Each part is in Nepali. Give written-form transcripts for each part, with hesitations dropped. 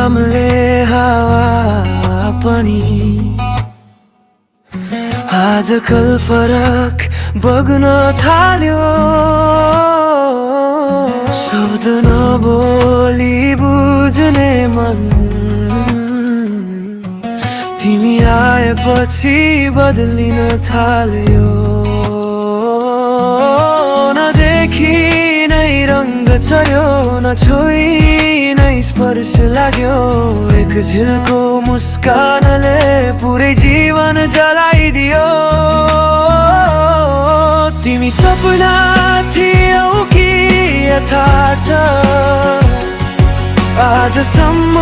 घामले हावा पनि आजकल फरक बग्न थाल्यो। शब्द नबोली बुझ्ने मन तिमी आएपछि बदलिन थाल्यो। नदेखि नै रंग चढ्यो, नछोई नै स्पर्श लाग्यो। एक झिल्को मुस्कानले पुरै जीवन जलाइदियो। तिमी सपना थियौ कि यथार्थ, आजसम्म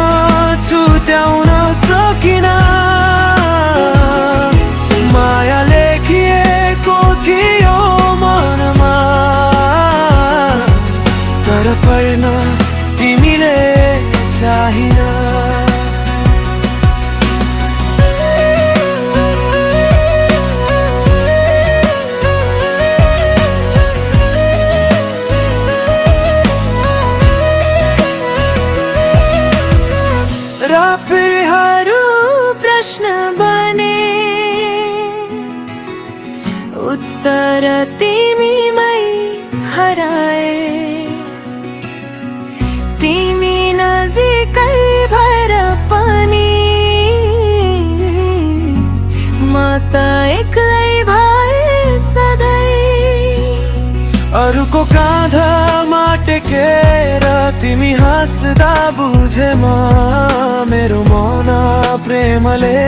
छुट्याउन सकिन। माया लेखिएको थियो मनमा, तर पढ्न तिमीले चाहिन। रातहरू प्रश्न बने, उत्तर तिमीमै हराए। तिमी नजिकै भएर पनि म त एक्लै भए सधैँ। अरूको काँधमा टेकेर तिमी हाँस्दा बुझेमा मेरो मन प्रेमले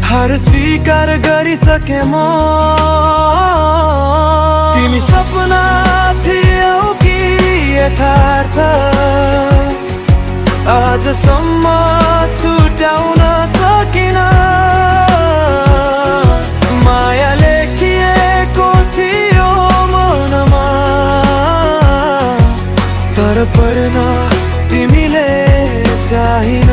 हार स्वीकार गरिसके म। तिमी सपना थियौ कि यथार्थ, आजसम्म छुट्याउन सकिन। माया लेखिएको थियो मनमा, तर पढ्न तिमीले चाहिन।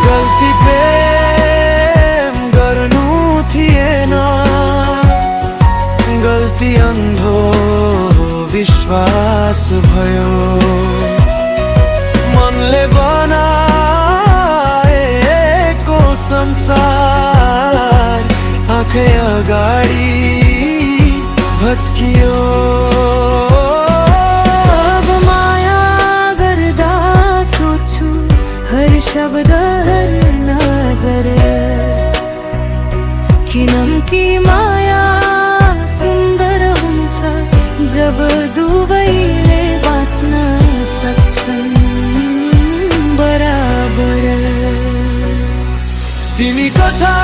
गल्ती प्रेम गर्नु थिएन, गल्ती अन्धो विश्वास भयो। मनले बनाएको संसार आँखै अगाडि भत्कियो। अब माया गर्दा सोच्छु हर शब्द हर नजर, किनकि माया सुन्दर हुन्छ जब दुवैले बाँच्न सक्छन् बराबर। तिमी कथा